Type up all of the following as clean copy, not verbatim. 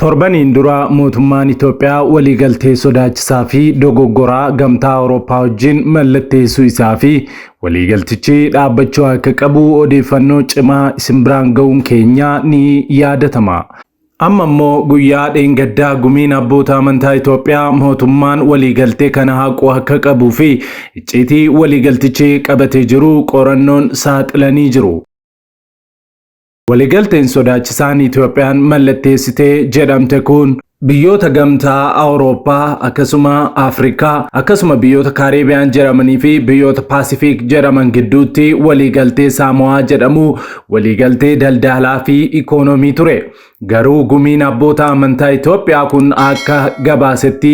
torban indura mootummaan Itoophiyaa waliigaltee sodaachisaa fi dogoggoraa gamtaa Awurooppaa wajjin mallatteessuu isaa fi waliigaltichi dhaabbachuu akka qabu odeeffannoo cimaa isin biraan ga'uun keenya ni yaadatama. Amma immoo guyyaa dheengaddaa gumiin abboota amantaa Itoophiyaa mootummaan waliigaltee kana haquu akka qabuu fi icciitii waliigaltichi qabatee jiru qorannoon saaxilanii jiru. Waliigalteen sodaachisaan Itoophiyaan mallatteessitee jedhamte kun biyyoota gamtaa Awurooppaa akkasuma Afrikaa akkasuma biyyoota Kaariibiyaan jedhamanii fi biyyoota Paasifiik jedhaman gidduutti waliigaltee Saamo'aa jedhamu waliigaltee daldalaa fi ikoonoomii ture. Garuu gumiin abboota amantaa Itoophiyaa kun akka gabaasetti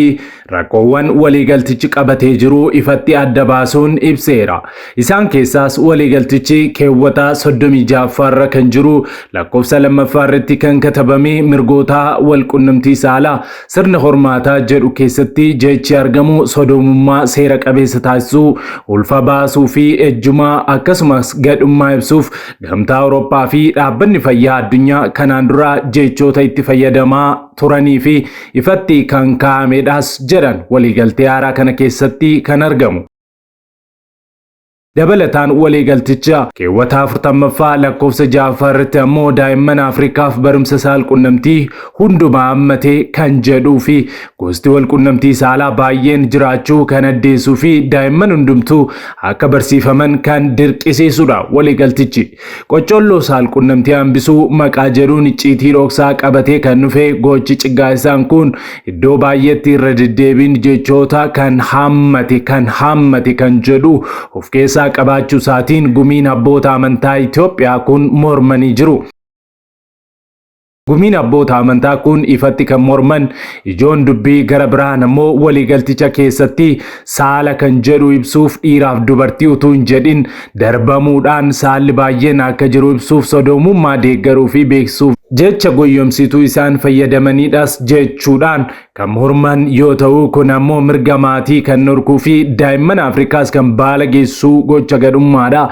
rakkoowwan waliigaltichi qabatee jiru ifatti adda baasuun ibseera. Isaan keessaas waliigaltichi keewwata 36 kan jiru lakkoofsa 2 kan katabame mirgoota walqunnamtii saalaa sirna hormaataa jedhu keessatti jechi argamu sodomummaa seera qabeessa taasisuu, ulfa baasuu fi ejjumaa akkasumas gadhummaa ibsuuf gamtaa Awurooppaa fi dhaabbanni fayyaa addunyaa kanaan dura jechoota itti fayyadamaa turanii fi ifatti kan kaa'amedhas jedhan waliigaltee haaraa kana keessatti kan argamu. Dabalataan waliigalticha keewwata 40ffaa lakkoofsa 6 ammoo daa'imman Afrikaaf barumsa saalqunnamtii hundumaa hammatee kan jedhuu fi gosti walqunnamtii saalaa baay'een jiraachuu kan addeessuu fi daa'imman hundumtuu akka barsiifaman kan dirqisiisudha. Waliigaltichi qocolloo saalqunnamtii hambisuu maqaa jedhuun icciitii dhoksaa qabatee kan dhufe gochi ciggaasaan kun iddoo baay'eetti irra deddeebiin jechoota kan hammate kan jedhu of keessaa qabaachuu isaatiin gumiin abboota amantaa Itoophiyaa kun mormanii jiru. Gumiin abboota amantaa kun ifatti kan morman ijoon dubbii gara biraan ammoo waliigalticha keessatti saala kan jedhu ibsuuf dhiiraaf dubartii utuu hin jedhin darbamuudhaan saalli baay'een akka jiru ibsuuf sodomummaa deeggaruu fi beeksisuuf jecha goyyomsituu isaan fayyadamanidhas jechuudhaan kan morman yoo ta'u kun ammoo mirga maatii kan dhorkuu fi daa'imman Afrikaas kan baala geessuu gocha gadhummaadha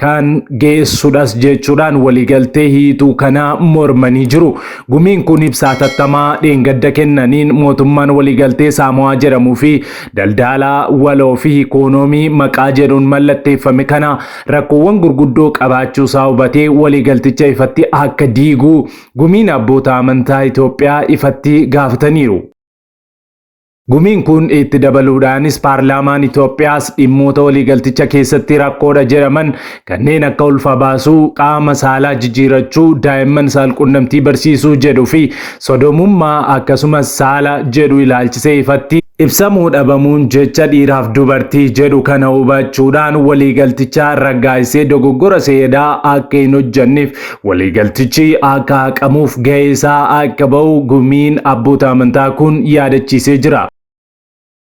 kan geessudhas jechuudhaan waliigaltee hiituu kana mormanii jiru. Gumiin kun ibsaa tattamaa dheengadda kennaniin mootummaan waliigaltee Saamo'aa jedhamuu fi daldalaa waloo fi ikoonoomii maqaa jedhuun mallatteeffame kana rakkoowwan gurguddoo qabaachuu isaa hubatee waliigalticha ifatti akka diiguu gumiin abboota amantaa Itoophiyaa ifatti gaafataniiru. Gumiin kun itti dabaluudhaanis paarlaamaan Itoophiyaas dhimmoota waliigalticha keessatti rakkoodha jedhaman kanneen akka ulfa baasuu, qaama saalaa jijjiirachuu, daa'imman saalqunnamtii barsiisuu jedhuu fi sodomummaa akkasumas saala jedhu ilaalchisee ifatti ibsamuu dhabamuun jecha dhiiraaf dubartii jedhu kana hubachuudhaan waliigalticha raggaasisee dogoggora seeraa akka hin hojjenneef waliigaltichi akka haqamuuf gahee isaa akka ba'u gumiin abboota amantaa kun yaadachiisee jira.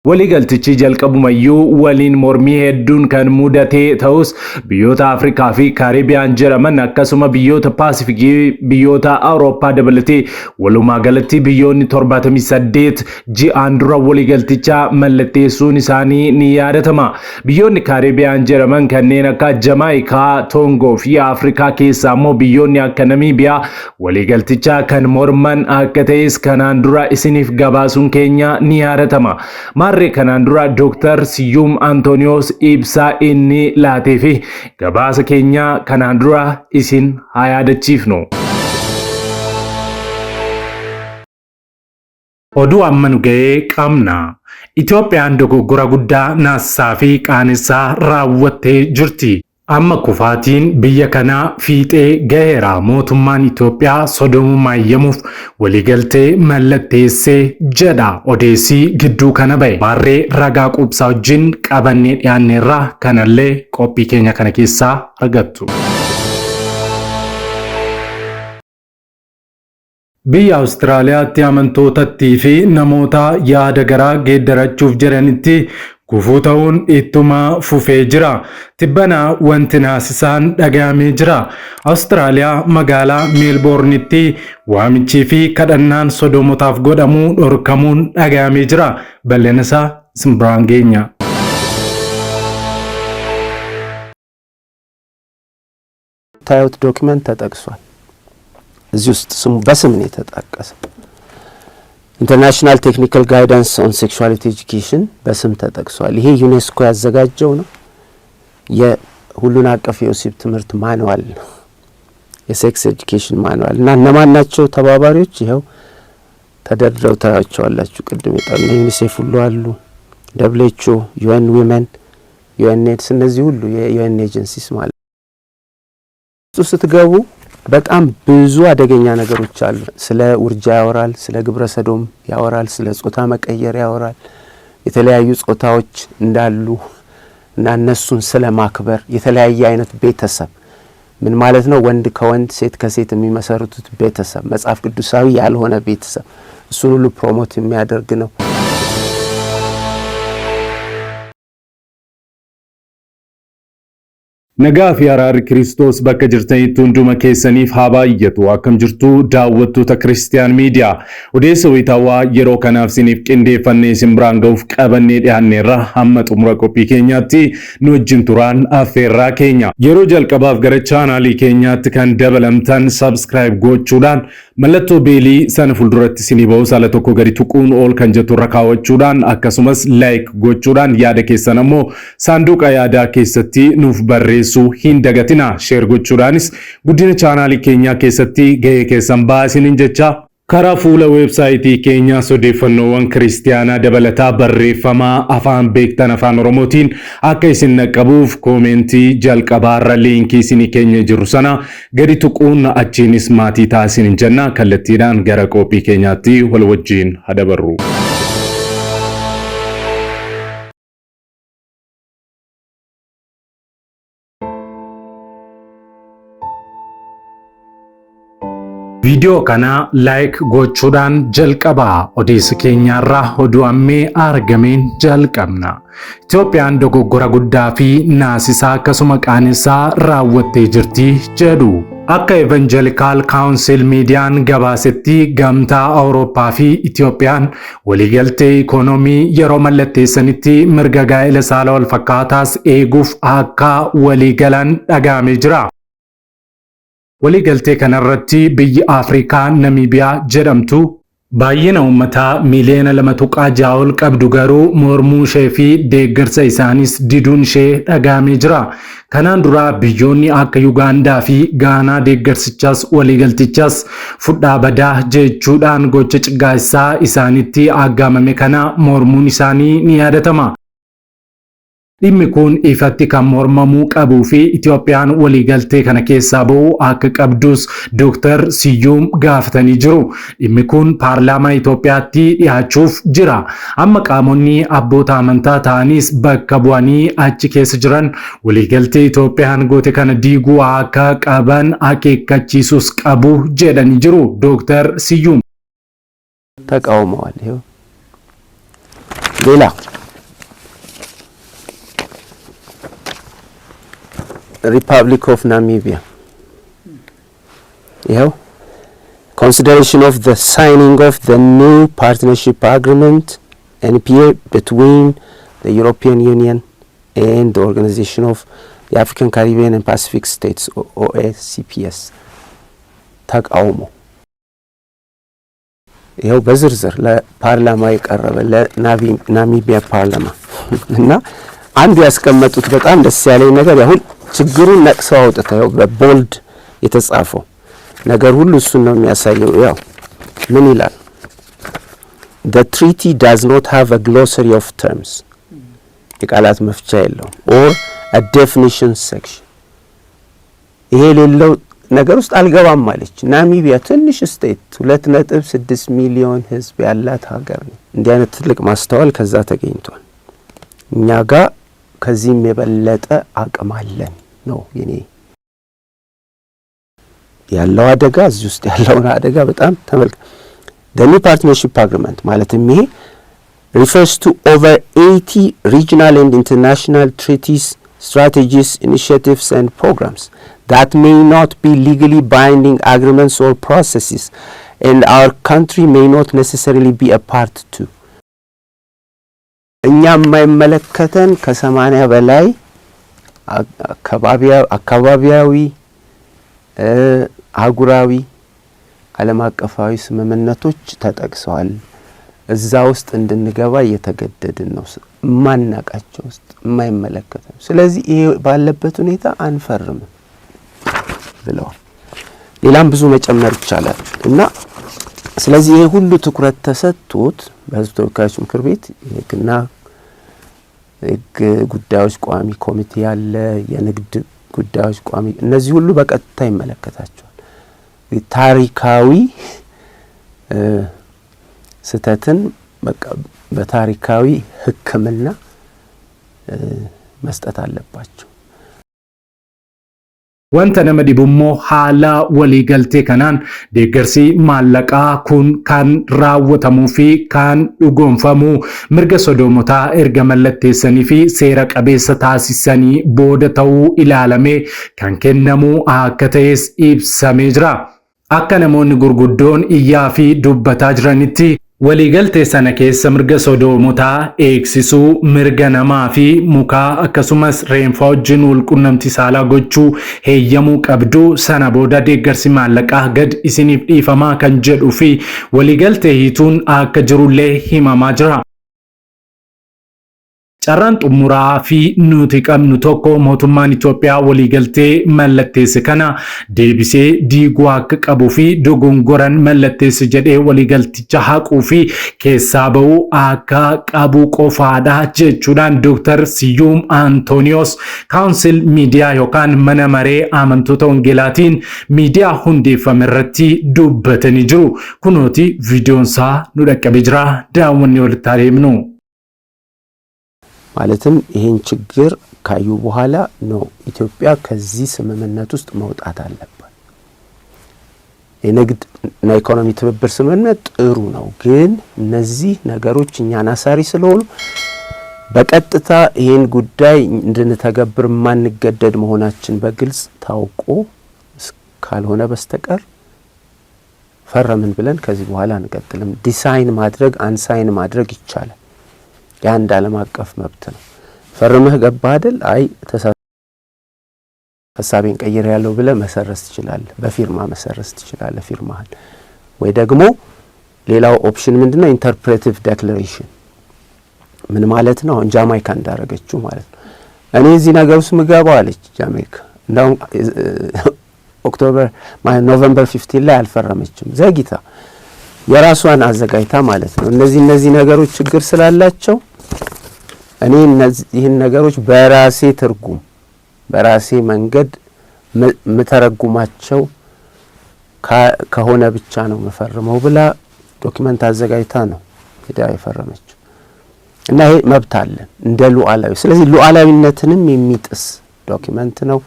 Waliigaltichi jalqabumayyuu waliin mormii hedduun kan mudatee ta'us biyyoota Afrikaa fi Kaariibiyaan jedhaman akkasuma biyyoota Paasifikii biyyoota Awurooppaa dabalatee walumaa galatti biyyoonni 78 ji'aan dura waliigalticha mallatteessuun isaanii ni yaadatama. Biyyoonni Kaariibiyaan jedhaman kanneen akka Jamaayikaa, Toongoo fi Afrikaa keessaa immoo biyyoonni akka Namiibiyaa waliigalticha kan morman akka ta'es kanaan dura isiniif gabaasuun keenya ni yaadatama. Marree kanaan dura Dr. Siyum Antonios ibsaa inni laatee fi gabaasa keenya kanaan dura isin haa yaadachiifnu. Oduu amma nu ga'ee qabna. Itoophiyaan dogoggora guddaa naassaa fi qaanessaa raawwattee jirti. Amma kufaatiin biyya kanaa fiixee gaheera. Mootummaan Itoophiyaa sodomummaa eeyyamuuf waliigaltee mallatteessee jedha odeessii gidduu kana ba'e. Marree ragaa qubsaa wajjin qabannee dhiyaanneerraa kanallee qophii keenya kana keessaa argattu. Biyya Awustiraaliyaatti amantootatti fi namoota yaada garaa geeddarachuuf jedhanitti gufuu ta'uun ittuma fufee jira. Tibbana wanti naasisaan dhaga'amee jira. Awustiraaliyaa magaalaa Meelboornitti waamichii fi kadhannaan sodomotaaf godhamuu dhorkamuun dhaga'amee jira. Bal'ina isaa isin biraan geenya. ታዩት ዶክመንት ተጠቅሷል። እዚህ ውስጥ ስሙ በስም ነው የተጠቀሰው። ኢንተርናሽናል ቴክኒካል ጋይዳንስ ኦን ሴክሹዋሊቲ ኤጁኬሽን በስም ተጠቅሷል። ይሄ ዩኔስኮ ያዘጋጀው ነው። የሁሉን አቀፍ የወሲብ ትምህርት ማንዋል ነው፣ የሴክስ ኤጁኬሽን ማንዋል እና እነማን ናቸው ተባባሪዎች? ይኸው ተደርድረው ታያቸዋላችሁ። ቅድም የጠሩ ዩኒሴፍ ሁሉ አሉ፣ WHO፣ UN Women፣ UNAIDS፣ እነዚህ ሁሉ የዩኤን ኤጀንሲስ ማለት ነው። ስትገቡ በጣም ብዙ አደገኛ ነገሮች አሉ። ስለ ውርጃ ያወራል፣ ስለ ግብረ ሰዶም ያወራል፣ ስለ ጾታ መቀየር ያወራል፣ የተለያዩ ጾታዎች እንዳሉ እና እነሱን ስለ ማክበር፣ የተለያየ አይነት ቤተሰብ ምን ማለት ነው? ወንድ ከወንድ ሴት ከሴት የሚመሰርቱት ቤተሰብ፣ መጽሐፍ ቅዱሳዊ ያልሆነ ቤተሰብ፣ እሱን ሁሉ ፕሮሞት የሚያደርግ ነው። Nagaa fi araarri Kiristoos bakka jirtanitti hunduma keessaniif haa baay'atu. Akkam jirtu daawwattoota Kiristiyaan Miidiyaa. Odeessa wayitaawaa yeroo kanaaf isiniif qindeeffannee isin biraan ga'uuf qabannee dhiyaanneerra hamma xumura qophii keenyaatti nu wajjin turaan affeerraa keenya. Yeroo jalqabaaf gara chaanaalii keenyaatti kan dabalamtan subscribe gochuudhaan mallattoo beelii sana fuulduratti isinii ba'u saala tokko gadi tuquun ol kan jettu irra kaawwachuudhaan akkasumas like gochuudhaan yaada keessan ammoo saanduqa yaadaa keessatti nuuf barreessu hin dagatina. Share gochuudhaanis guddina chaanaalii keenyaa keessatti gahee keessan baasiniin jecha karaa fuula weebsaayitii keenyaa odeeffannoowwan kiristiyaanaa dabalataa barreeffamaa afaan beektan afaan oromootiin akka isin naqqabuuf koomentii jalqabaarra liinkii isinii keenya jiru sana gadi tuquun achiinis maatii taasiniin jenna. Kallattiidhaan gara qophii keenyaatti wal wajjiin hadabarru. Video kana like gochuudhaan jalqabaa. Odeessa keenyaarraa oduu ammee argameen jalqabna. Itoophiyaan dogoggora guddaa fi naasisaa akkasuma qaanisaa raawwattee jirti jedhu. Akka Evangelical Council Midiyaan gabaasetti gamtaa Awurooppaa fi Itoophiyaan waliigaltee ikoonoomii yeroo mallatteessanitti mirga gaa'ela saala wal fakkaataas eeguuf akka waliigalan dhagahamee jira. waliigaltee kanarratti biyyi Afrikaa Namiibiyaa jedhamtu baay'ina uummataa miliyoona 2.6 ol qabdu garuu mormuu ishee fi deeggarsa isaanis diduun ishee dhagahamee jira. Kanaan dura biyyoonni akka Yugaandaa fi Gaanaa deeggarsichas waliigaltichas fudhaa badaa jechuudhaan gocha ciggaasaa isaanitti aggaamame kana mormuun isaanii ni yaadatama. Dhimmi kun ifatti kan mormamuu qabuu fi Itoophiyaan waliigaltee kana keessaa ba'uu akka qabdus Dr. Siyuum gaafatanii jiru. Dhimmi kun paarlaamaa Itoophiyaatti dhiyaachuuf jira. Amma qaamonni abboota amantaa ta'anis bakka bu'anii achi keessa jiran waliigaltee Itoophiyaan goote kana diiguu akka qaban akeekkachiisus qabu jedhanii jiru Dr. Siyuum. ተቃውመዋል። ይሄው ሌላ Republic of Namibia. Consideration of the signing of the new partnership agreement NPA between the European Union and the Organization of the African, Caribbean and Pacific States OACPS. ተቃውሞ ይሄው በዝርዝር ለፓርላማ የቀረበ ለናሚቢያ ፓርላማ እና አንዱ ያስቀመጡት በጣም ደስ ያለኝ ነገር ያሁን ችግሩን ነቅሰው አውጥተው በቦልድ የተጻፈው ነገር ሁሉ እሱን ነው የሚያሳየው። ያው ምን ይላል? The treaty does not have a glossary of terms, የቃላት መፍቻ የለውም, or a definition section. ይሄ ሌለው ነገር ውስጥ አልገባም ማለች። ናሚቢያ ትንሽ ስቴት 2.6 ሚሊዮን ህዝብ ያላት ሀገር ነው። እንዲህ አይነት ትልቅ ማስተዋል ከዛ ተገኝቷል። እኛ ጋር ከዚህም የበለጠ አቅም አለን ነው የኔ ያለው አደጋ። እዚህ ውስጥ ያለውን አደጋ በጣም ተመልከ the new partnership agreement ማለትም ይሄ refers to over 80 regional and international treaties, strategies, initiatives and programs that may not be legally binding agreements or processes and our country may not necessarily be a part to. እኛ የማይመለከተን ከ80 በላይ አካባቢያዊ አህጉራዊ ዓለም አቀፋዊ ስምምነቶች ተጠቅሰዋል። እዛ ውስጥ እንድንገባ እየተገደድን ነው ማናቃቸው ውስጥ የማይመለከተን ስለዚህ ይሄ ባለበት ሁኔታ አንፈርም ብለዋል ሌላም ብዙ መጨመር ይቻላል እና ስለዚህ ይሄ ሁሉ ትኩረት ተሰጥቶት በህዝብ ተወካዮች ምክር ቤት የግና ጉዳዮች ቋሚ ኮሚቴ ያለ የንግድ ጉዳዮች ቋሚ እነዚህ ሁሉ በቀጥታ ይመለከታቸዋል ታሪካዊ ስተትን በታሪካዊ ህክምና መስጠት አለባቸው wanta nama dhibummoo haala walii galtee kanaan deeggarsi maallaqaa kun kan raawwatamuu fi kan dhugoomfamuu mirga sodoomotaa erga mallatteessanii fi seera qabeessa taasisanii booda ta'uu ilaalamee kan kennamuu akka ta'es ibsamee jira. Akka namoonni gurguddoon iyyaa fi dubbataa jiranitti waliigaltee sana keessa mirga sodoomotaa eegsisuu mirga namaa fi mukaa akkasumas reenfaa wajjin walqunnamtii saalaa gochuu heeyyamuu qabdu sana booda deeggarsi maallaqaa gad isiniif dhiifamaa kan jedhu fi waliigaltee hiituun akka jirullee himamaa jira. Carraan xumuraa fi nuti qabnu tokko mootummaan Itoophiyaa waliigaltee mallatteesse kana deebisee diiguu akka qabuu fi dogongoran mallatteesse jedhee waliigalticha haquu fi keessaa ba'uu akka qabu qofaadha jechuudhaan Dr. Siyuum Antooniyoos Kaawunsil Miidiyaa yookaan mana maree amantoota wangeelaatiin miidiyaa hundeeffame irratti dubbatanii jiru. Kunooti viidiyoon isaa nu dhaqqabee jira. Daawwannee walitti adeemnu. ማለትም ይሄን ችግር ካዩ በኋላ ነው ኢትዮጵያ ከዚህ ስምምነት ውስጥ መውጣት አለባት የንግድ እና ኢኮኖሚ ትብብር ስምምነት ጥሩ ነው ግን እነዚህ ነገሮች እኛን አሳሪ ስለሆኑ በቀጥታ ይሄን ጉዳይ እንድንተገብር ማንገደድ መሆናችን በግልጽ ታውቆ ካልሆነ በስተቀር ፈረምን ብለን ከዚህ በኋላ አንቀጥልም ዲሳይን ማድረግ አንሳይን ማድረግ ይቻላል ያንድ ዓለም አቀፍ መብት ነው ፈርመህ ገባ አይደል አይ ሐሳቤን ቀይር ያለው ብለ መሰረዝ ይችላል በፊርማ መሰረዝ ይችላል ፊርማህን ወይ ደግሞ ሌላው ኦፕሽን ምንድነው ኢንተርፕሬቲቭ ዲክላሬሽን ምን ማለት ነው ጃማይካ እንዳረገችው ማለት ነው እኔ እዚህ ነገር ውስጥ ምገባው አለች ጃማይካ እንደው ኦክቶበር ኖቬምበር 15 ላይ አልፈረመችም ዘግይታ የራሷን አዘጋጅታ ማለት ነው እነዚህ ነገሮች ችግር ስላላቸው እኔ እነዚህን ነገሮች በራሴ ትርጉም በራሴ መንገድ መተረጉማቸው ከሆነ ብቻ ነው መፈረመው ብላ ዶክመንት አዘጋጅታ ነው ሄዳ የፈረመችው እና ይሄ መብት አለ እንደ ሉዓላዊ ስለዚህ ሉዓላዊነትንም የሚጥስ ዶክመንት ነው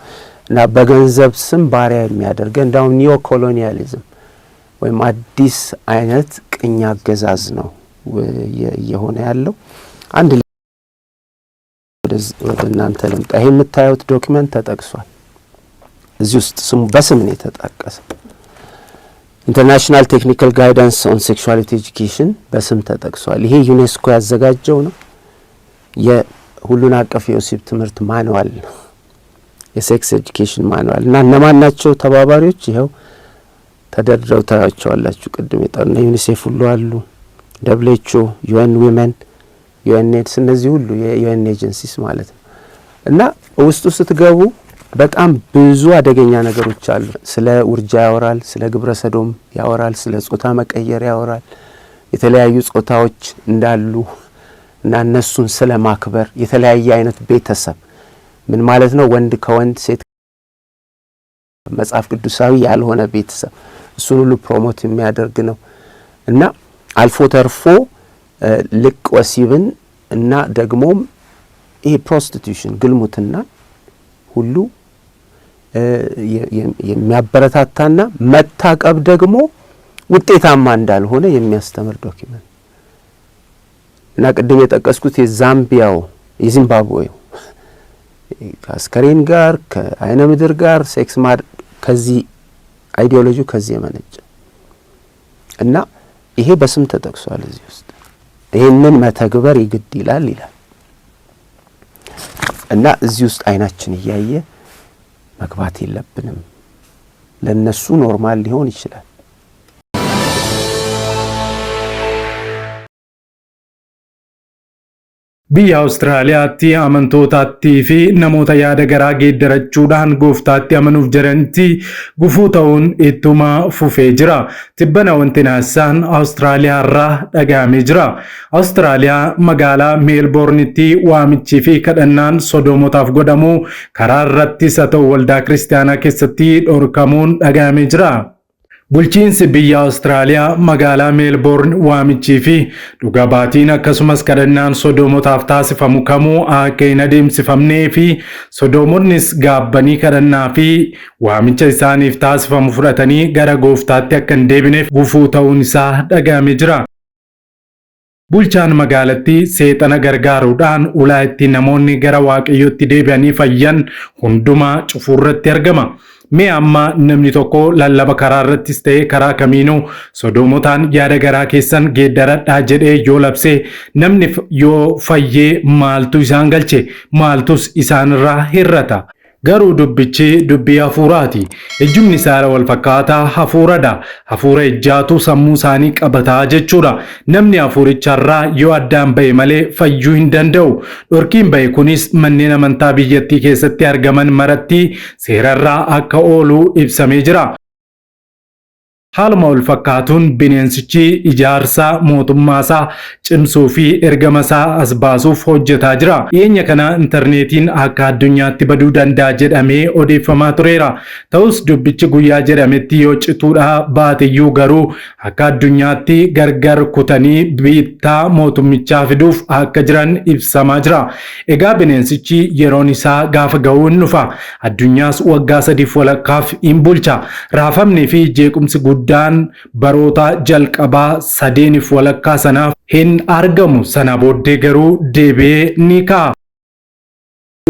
እና በገንዘብ ስም ባሪያ የሚያደርግ እንደው ኒዮ ኮሎኒያሊዝም ወይም አዲስ አይነት ቅኝ አገዛዝ ነው የሆነ ያለው አንድ ወደ እናንተ ልምጣ ይሄ የምታዩት ዶክመንት ተጠቅሷል እዚህ ውስጥ ስሙ በስም ነው የተጠቀሰው ኢንተርናሽናል ቴክኒካል ጋይዳንስ ኦን ሴክሹዋሊቲ ኤጁኬሽን በስም ተጠቅሷል ይሄ ዩኔስኮ ያዘጋጀው ነው የሁሉን አቀፍ የወሲብ ትምህርት ማኑዋል የሴክስ ኤጁኬሽን ማኑዋል እና እነማን ናቸው ተባባሪዎች ይሄው ተደርድረው ታያቸዋላችሁ ቅድም የጠና ዩኒሴፍ ሁሉ አሉ WHO UN Women UNAIDS እነዚህ ሁሉ የዩኤን ኤጀንሲስ ማለት ነው እና ውስጡ ስትገቡ በጣም ብዙ አደገኛ ነገሮች አሉ ስለ ውርጃ ያወራል ስለ ግብረ ሰዶም ያወራል ስለ ጾታ መቀየር ያወራል የተለያዩ ጾታዎች እንዳሉ እና እነሱን ስለ ማክበር የተለያየ አይነት ቤተሰብ ምን ማለት ነው ወንድ ከወንድ ሴት መጽሐፍ ቅዱሳዊ ያልሆነ ቤተሰብ እሱን ሁሉ ፕሮሞት የሚያደርግ ነው እና አልፎ ተርፎ ልቅ ወሲብን እና ደግሞም ይሄ ፕሮስቲቱሽን ግልሙትና ሁሉ የሚያበረታታና መታቀብ ደግሞ ውጤታማ እንዳልሆነ የሚያስተምር ዶክመንት እና ቅድም የጠቀስኩት የዛምቢያው የዚምባብዌው ከአስከሬን ጋር ከአይነ ምድር ጋር ሴክስ ከዚህ አይዲዮሎጂው ከዚህ የመነጨ እና ይሄ በስም ተጠቅሷል እዚህ ውስጥ ይሄንን መተግበር ይግድ ይላል እና እዚህ ውስጥ አይናችን እያየ መግባት የለብንም ለነሱ ኖርማል ሊሆን ይችላል Biyya Awustiraaliyaatti amantootaattii fi namoota yaada garaa geeddarachuudhaan gooftaatti amanuuf jiranitti gufuu ta'uun ittuma fufee jira. Tibbana wanti naasaan Awustiraaliyaa irraa dhaga'amee jira. Awustiraaliyaa magaalaa Meelboornitti waamichii fi kadhannaan sodoomotaaf godhamu karaa irrattis haa ta'u waldaa kiristaanaa keessatti dhorkamuun dhaga'amee jira. Bulchiinsi biyya Awustiraaliyaa magaalaa Meelboorn waamichii fi dhuga baatiin akkasumas kadhannaan sodoomotaaf taasifamu kamuu akka hin adeemsifamnee fi sodoomonnis gaabbanii kadhannaa fi waamicha isaaniif taasifamu fudhatanii gara gooftaatti akka hin deebineef gufuu ta'uun isaa dhaga'amee jira. Bulchaan magaalattii seexana gargaaruudhaan ulaa itti namoonni gara waaqayyootti deebi'anii fayyan hundumaa cufuurratti argama. Mee amma namni tokko lallaba karaa irrattis ta'e karaa kamiinuu sodoomotaan yaada garaa keessan geeddaradhaa jedhee yoo labse namni yoo fayyee maaltu isaan galche maaltus isaanirraa hirrata. Garuu dubbichi dubbii hafuuraati. Ejjumni isaa wal fakkaataa hafuuradha. Hafuura ejjaatu sammuu isaanii qabataa jechuudha. Namni hafuuricharraa yoo addaan ba'e malee fayyuu hin danda'u. Dhorkiin ba'e kunis manneen amantaa biyyattii keessatti argaman maratti seerarraa akka oolu ibsamee jira. Haaluma wal fakkaatuun bineensichi ijaarsa mootummaasaa cimsuu fi ergamasaa as baasuuf hojjetaa jira. Dhiyeenya kana intarneetiin akka addunyaatti baduu danda'a jedhamee odeeffamaa tureera. Ta'us dubbichi guyyaa jedhametti yoo cituudhaa baateyyuu garuu akka addunyaatti gargar kutanii biittaa mootummichaa fiduuf akka jiran ibsamaa jira. Egaa bineensichi yeroon isaa gaafa ga'uu hin dhufa. Addunyaas waggaa 3 walakkaaf hin bulcha. Raafamni fi jeequmsi guddaan baroota jalqabaa 3 walakkaa sanaaf hin argamu. Sana booddee garuu deebi'ee ni ka'a.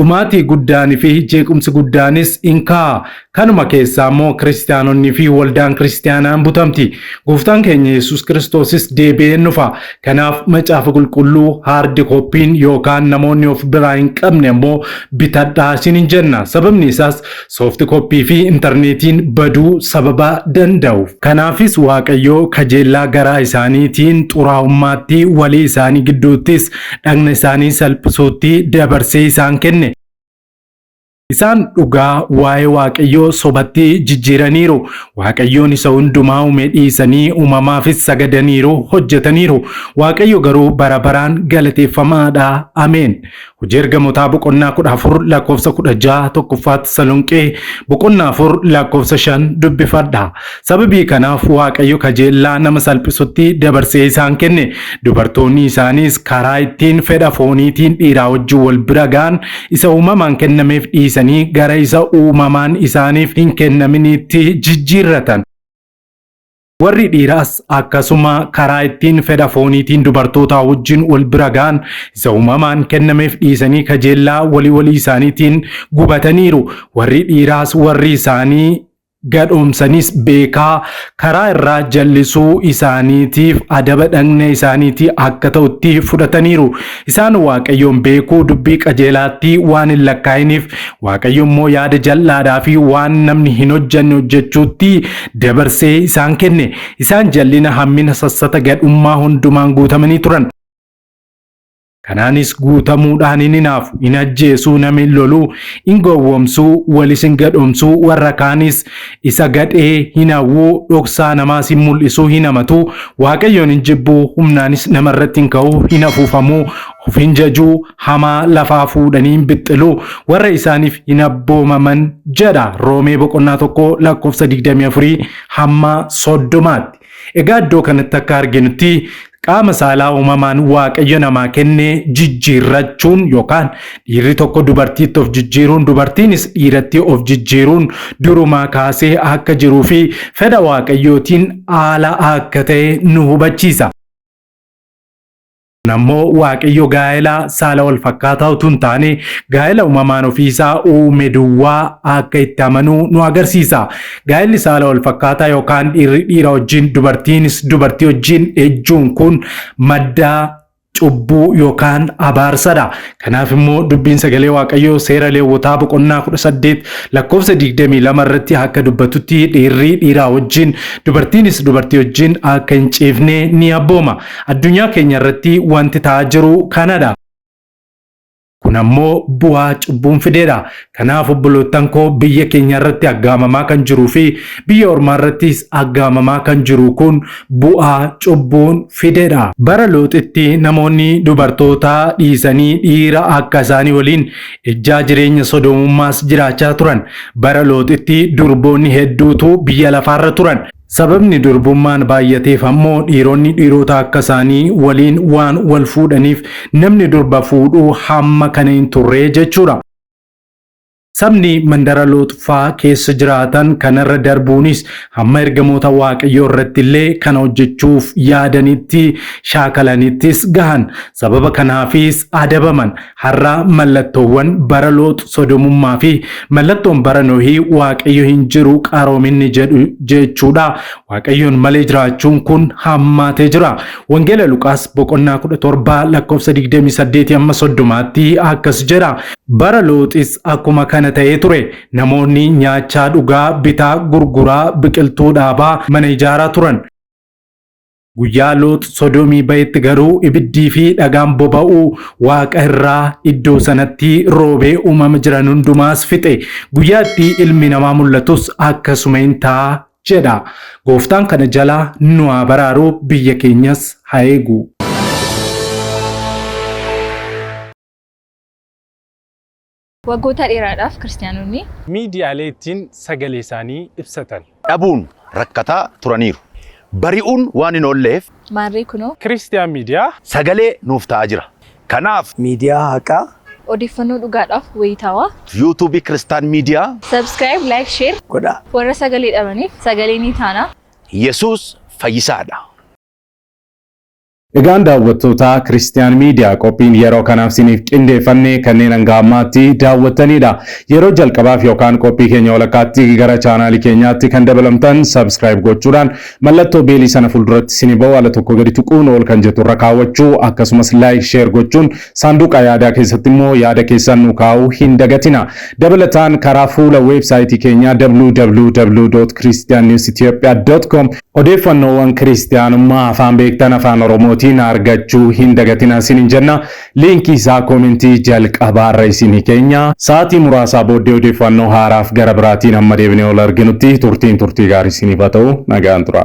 Dhumaatii guddaanii fi jeequmsi guddaanis in ka'a. Kanuma keessaa immoo kiristaanonni fi waldaan kiristaanaan butamti. Gooftaan keenya Yesuus Kiristoosis deebi'ee dhufa. Kanaaf macaafa qulqulluu haardi koppiin yookaan namoonni of biraa hin qabne immoo bitadhaa isiniin jenna. Sababni isaas soofti koppii fi intarneetiin baduu sababa danda'u. Kanaafis Waaqayyoo kajeellaa garaa isaaniitiin xuraa'ummaatti walii isaanii gidduuttis dhagna isaanii salphisuutti dabarsee isaan kenne. Isaan dhugaa waa'ee Waaqayyoo sobatti jijjiiraniiru. Waaqayyoon isa hundumaa uume dhiisanii uumamaafis sagadaniiru, hojjetaniiru. Waaqayyo garuu bara baraan galateeffamaadha. Ameen. Hojii ergamootaa boqonnaa 14 lakkoofsa 16 tokkoffaa Tasalonqee boqonnaa 4 lakkoofsa 5 dubbifadha. Sababii kanaaf Waaqayyo kajeellaa nama salphisutti dabarsee isaan kenne. Dubartoonni isaaniis karaa ittiin fedha fooniitiin dhiiraa wajjin wal bira ga'an isa uumamaan kennameef dhiisanii gara isa uumamaan isaaniif hin kennaminitti jijjiirratan. Warri dhiiraas akkasuma karaa ittiin fedha fooniitiin dubartoota wajjin wal bira ga'an isa uumamaan kennameef dhiisanii kajeellaa walii isaaniitiin gubataniiru. Warri dhiiraas warri isaanii gadhoomsanis beekaa karaa irraa jallisuu isaaniitiif adaba dhagna isaaniitii akka ta'utti fudhataniiru. Isaan Waaqayyoon beekuu dubbii qajeelaatti waan hin lakkaa'iniif Waaqayyo immoo yaada jal'aadhaa fi waan namni hin hojjenne hojjechuutti dabarsee isaan kenne. Isaan jallina hammina sassata gadhummaa hundumaan guutamanii turan. Kanaanis guutamuudhaan hin hinaafu, hin ajjeesuu, nama hin loluu, hin gowwoomsuu, walis hin gadhoomsuu, warra kaanis isa gadhee hin hawwuu, dhoksaa namaas hin mul'isuu, hin hamatuu, Waaqayyoon hin jibbuu, humnaanis namarratti hin ka'uu, hin afuufamuu, of hin jajuu, hamaa lafaa fuudhanii hin bixxiluu, warra isaaniif hin abboomaman jedha Roomee boqonnaa 1 lakkoofsa 24 hamma 30. Egaa iddoo kanatti akka arginutti qaama saalaa uumamaan Waaqayyo namaa kennee jijjiirrachuun yookaan dhiirri tokko dubartiitti of jijjiiruun dubartiinis dhiiratti of jijjiiruun durumaa kaasee akka jiruu fi fedha Waaqayyootiin haala akka ta'e nu hubachiisa. Nammoo Waaqayyo gaa'ela saala wal fakkaataa utuu hin taane gaa'ela uumamaan ofiisaa uume duwwaa akka itti amanuu nu agarsiisa. Gaa'elli saala wal fakkaataa yookaan dhiirri dhiira wajjin dubartiinis dubartii wajjin ejjuun kun madda cubbuu yookaan abaarsadha. Kanaaf immoo dubbiin sagalee Waaqayyoo seera Lewwotaa boqonnaa 18 lakkoofsa 22 irratti akka dubbatutti dhiirri dhiiraa wajjin dubartiinis dubartii wajjin akka hin ciifne ni abbooma. Addunyaa keenya irratti wanti ta'aa jiru kanadha. kun ammoo bu'aa cubbuun fideedha. Kanaaf obboloottan koo biyya keenya irratti aggaamamaa kan jiruu fi biyya ormaa irrattis aggaamamaa kan jiru kun bu'aa cubbuun fideedha. Bara Looxitti namoonni dubartoota dhiisanii dhiira akka isaanii waliin ejjaa jireenya sodomummaas jiraachaa turan. Bara Looxitti durboonni hedduutu biyya lafaarra turan. Sababni durbummaan baay'ateef ammoo dhiironni dhiirota akka isaanii waliin waan wal fuudhaniif namni durba fuudhuu hamma kana hin turre jechuudha. Sabni mandara Looxfaa keessa jiraatan kanarra darbuunis hamma ergamoota Waaqayyoo irratti illee kana hojjechuuf yaadanitti shaakalaniittis gahan. Sababa kanaafis adabaman. Har'a mallattoowwan bara Loox sodomummaa fi mallattoon bara Nohii Waaqayyo hin jiru qaroominni jedhu jechuudha. Waaqayyoon malee jiraachuun kun hammaatee jira. Wangeela Luqaas boqonnaa 17 lakkoofsa 28 amma 30tti akkas jedha. Bara Looxis akkuma kana ta'ee ture. Namoonni nyaachaa dhugaa bitaa gurguraa biqiltuu dhaabaa mana ijaaraa turan. Guyyaa Loox Sodomii bayetti garuu ibiddii fi dhagaan boba'uu Waaqa irraa iddoo sanatti roobee uumama jiran hundumaas fixe. Guyyaatti ilmi namaa mul'atus akkasuma hin ta'a jedha. Gooftaan kana jala nu haa baraaru, biyya keenyas haa eegu. Waggoota dheeraadhaaf kiristaanonni miidiyaalee ittiin sagalee isaanii ibsatan dhabuun rakkataa turaniiru. Bari'uun waan hin oolleef maarree kunoo Kiristiyaan miidiyaa sagalee nuuf ta'aa jira. Kanaaf miidiyaa haqaa odeeffannoo dhugaadhaaf wayitaawaa yuutuubii Kiristaan miidiyaa subscribe, like, share godhaa. warra sagalee dhabaniif sagalee ni taana. Yesuus fayyisaadha. Egaan daawwattoota Kiristiyaan miidiyaa qophiin yeroo kanaaf siniif qindeeffannee kanneen hanga ammaatti daawwattanidha. Yeroo jalqabaaf yookaan qophii keenya walakkaatti gara chaanaalii keenyaatti kan dabalamtan subscribe gochuudhaan mallattoo beelii sana fuulduratti sinii ba'u ala tokko gadi tuquun ol kan jettu irra kaawwachuu akkasumas like share gochuun saanduqa yaadaa keessatti immoo yaada keessan nu kaa'uu hin dagatina. Dabalataan karaa fuula weebsaayitii keenyaa www.christiannewsethiopia.com odeeffannoowwan kiristiyaanummaa afaan beektan afaan Oromoo argachuu hin dagatina sinin jenna. Liinkii isaa koomentii jalqabaarra isinii keenya. Sa'aatii muraasaa booddee odeeffannoo haaraaf gara biraatiin amma deebinee ol arginutti turtii gaarii isiniif haa ta'u. Nagaan tura.